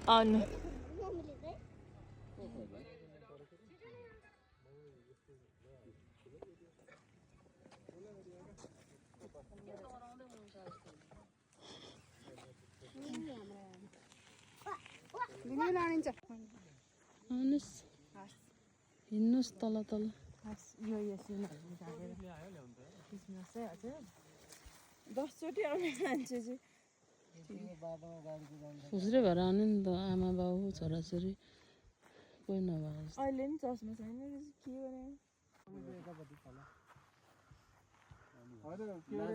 अनु हिँड्नुहोस् तल तल खुस्रे भएर आउने नि त आमा बाउ छोराछोरी कोही नभएको अहिले नि चस्मा छैन के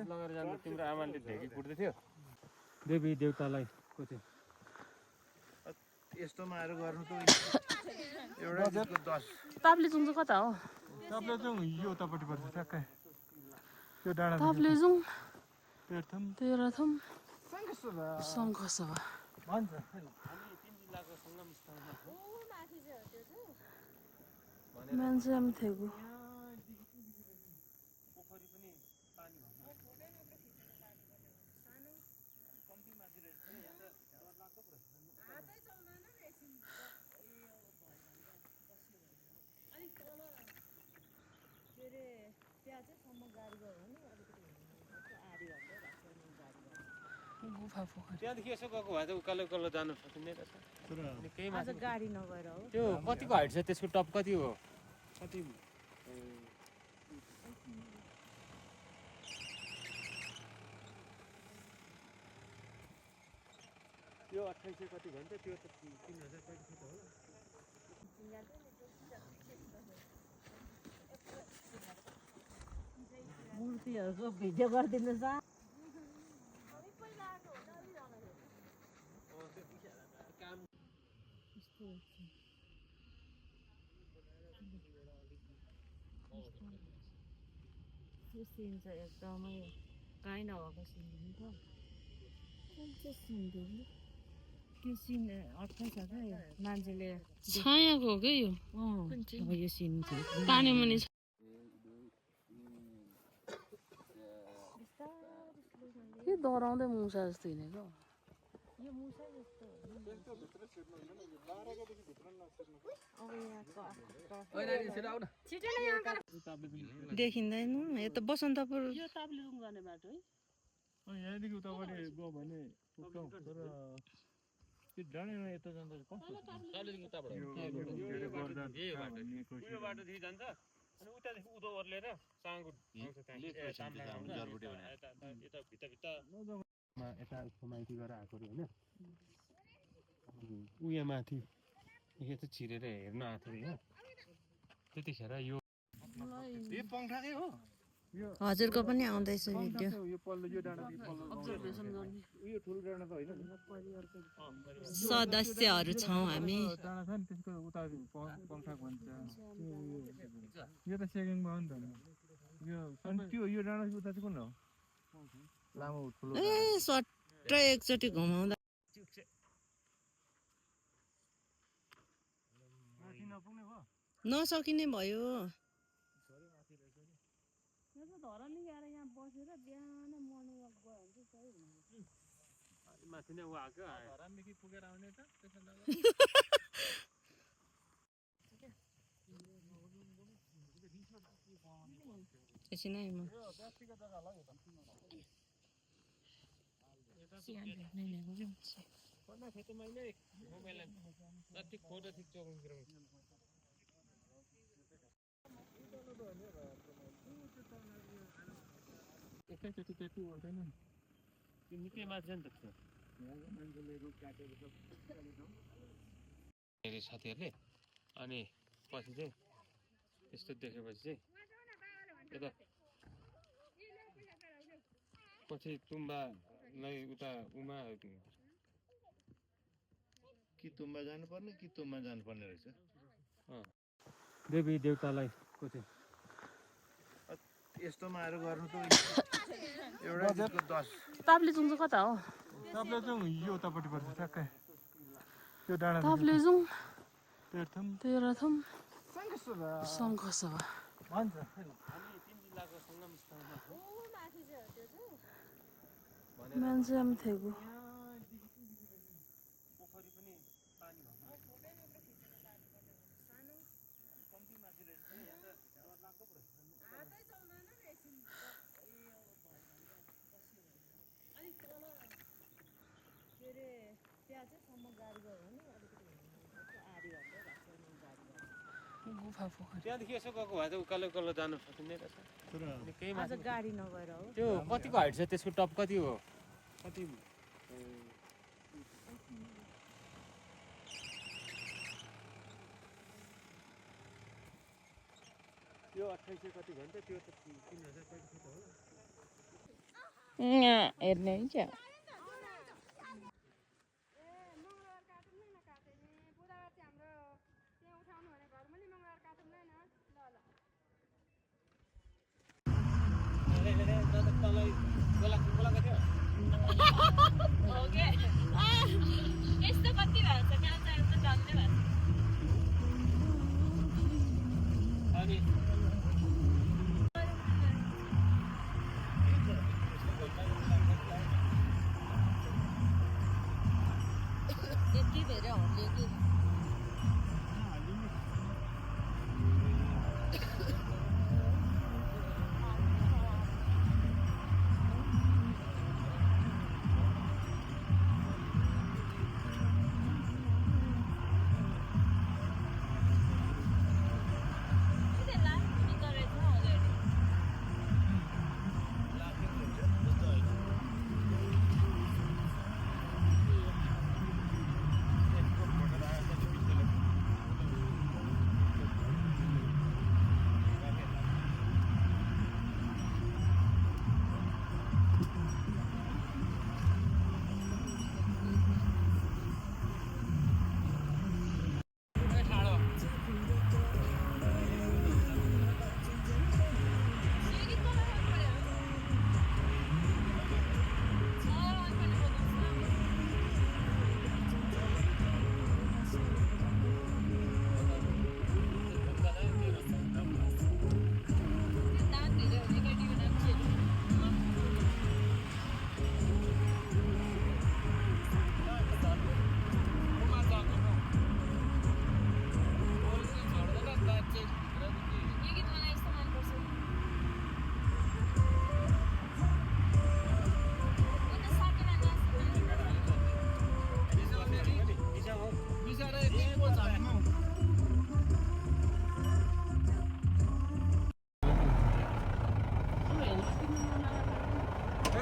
लगेर जानु तिम्रो आमाले ढेकी कुट्दै थियो देवी देवतालाई को थियो यस्तोमा आएर गर्नु त एउटा 10 ताप्लेजुङ चाहिँ कता हो ताप्लेजुङ यो उतापट्टि पर्छ ठ्याक्कै यो डाँडा ताप्लेजुङ तेह्रथुम शङ्खसभा भन्छ मान्छे पनि थियो गुफा पोखरी त्यहाँदेखि यसो गएको भए चाहिँ उकालो उकालो जानु सकिने रहेछ निकै माथि गाडी नगएर हो त्यो कतिको हाइट छ त्यसको टप कति हो कति त्यो 2800 कति भन्छ त्यो त 3000 कति फुट होला मूर्तिहरूको भिडियो गरिदिनुहोस् त्यो सिन चाहिँ एकदमै कहीँ नभएको सिन हो नि त कुन चाहिँ सिन त्यो सिन अर्कै छ क्या मान्छेले छायाको हो क्या यो यो सिन चाहिँ पानी मुनि छ के डराउँदै मुसा जस्तो हिँडेको यो मुसा जस्तो देखिँदैन यो त बसन्तपुर यो ताप्लेजुङ जाने बाटो है यहाँदेखि उतापट्टि गयो भने पुग्छौँ तर त्यो डाँडामा यता जाँदा कस्तो उयो बाटोदेखि जान्छ अनि उतादेखि उँधो ओर्लेर साँगो यता उसको माइती गरेर आएको अरे होइन उयो माथि यता छिरेर हेर्न आएको थियो होइन त्यतिखेर यो पङ्खाकै हो हजुरको पनि आउँदैछ भिडियो यो पल्लो यो डाँडादेखि पल्लो अब्जर्भेसन गर्ने उयो ठुलो डाँडा त होइन सदस्यहरू छौँ हामी डाँडा छ नि त्यसको उता पङ्खा भन्छ यो त सेकेन्डमा हो नि त यो अनि त्यो यो डाँडा उता चाहिँ कुन हो लामो ठुलो ए सट्ट एकचोटि घुमाउँदा नपुग्ने भयो नसकिने भयो धरानी गएर यहाँ बसेर बिहान मर्निङ वाक गयो भने चाहिँ सही हुन्छ माथि नै ऊ आएको धरानदेखि पुगेर आउने त त्यसै नै म एकैचोटि त्यति ओर्दैन नि त्यो निकै मान्छे नि त थियो साथीहरूले अनि पछि चाहिँ यस्तो देखेपछि चाहिँ यता पछि तुम्बालाई उता उमा कि तुम्बा जानुपर्ने कि तुम्बा जानुपर्ने रहेछ देवी देवतालाई को चाहिँ यस्तोमा आएर गर्नु त एउटा गीतको 10 ताप्लेजुङ चाहिँ कता हो ताप्लेजुङ यो उतापट्टि पर्छ ठ्याक्कै त्यो डाँडा ताप्लेजुङ तेह्रथुम तेह्रथुम शङ्खसभा भन्छ मान्छे पनि थिएको गुफा पोखरी त्यहाँदेखि यसो गएको भए त उकालो उकालो जानु सकिँदैन रहेछ केही आज गाडी नगएर हो त्यो कतिको हाइट छ त्यसको टप कति हो कति त्यो 2800 कति भन्छ त्यो त 3000 कति फुट हो हेर्ने क्या यस्तो कति भएको छ कहाँ चाहिँ त डल्लै भएको अनि यति धेरै हल्ले कि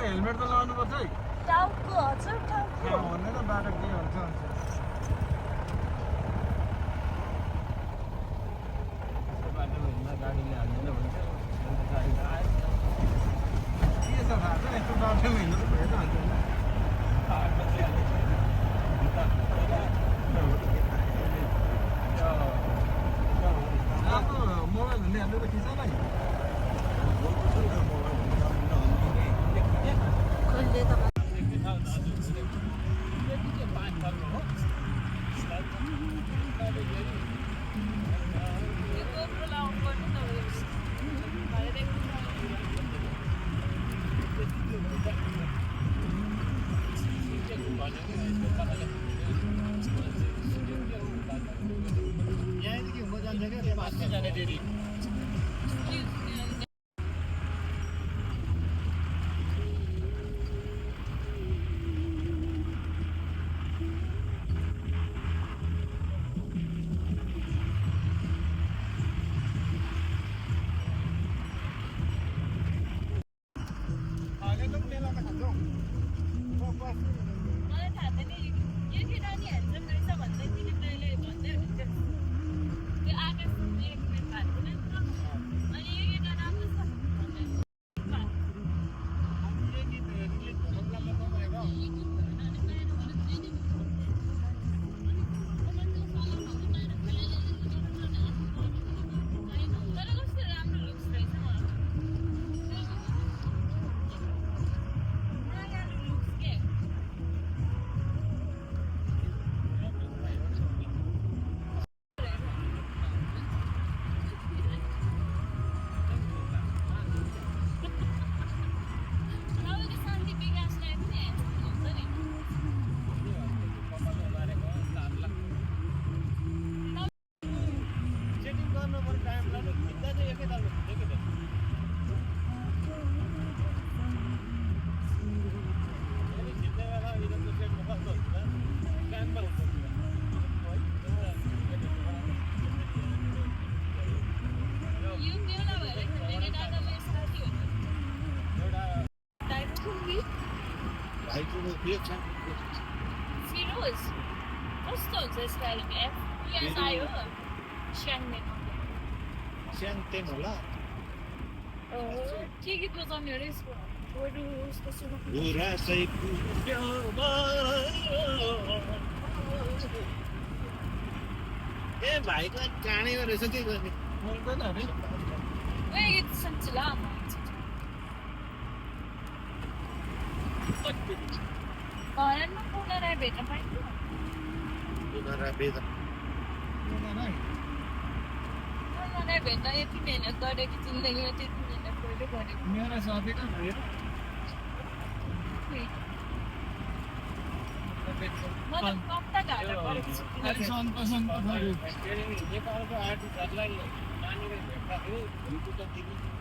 हेलमेट त लगाउनु पर्छ है टाउको हजुर टाउको भन्ने त बाटो के हुन्छ गाडीले हाल्दैन भन्छ गाडी त आयो के छ थाहा छ यस्तो बाटोमा हिँड्नु त भएन आफ्नो मोबाइल हुने हाल्नु त खिच भाइ कहिले त यहाँदेखि हुँदा जान्छ क्या 5 जाने डेरी मलाई थाहा छैन यो केटा नि ह्यान्डसम रहेछ भन्दै दिलीपले भन्दै हुन्थ्यो त्यो आकाश एक मिनट भएको छैन अनि यो केटा राम्रो छ भन्दै तर कस्तो राम्रो लुक्स रहेछ भाइको के छ फिरोज कस्तो हुन्छ स्टाइलिङ एप युएस आयो स्याङ्मेन स्याङटेन होला के गीत बजाउने अरे यसको बरु उसको सुरु गुरासै पुग्योमा ए भाइको काँडैमा रहेछ के गर्ने बोल्दैन अरे वे गीत सुन्छ ल घरमा पुनराय भेट्न पाइन्छ उनीहरूलाई बेदा पुनराय भेट्न यति मिहिनेत गरेको जिन्दगीमा त्यति मिहिनेत कहिले गरेको मेरो साथी कहाँ भयो म त कम्ता घाटा परेको छु अरे सन्त सन्त भयो नेपालको आर्टिस्टहरूलाई नानीले भेट्दाखेरि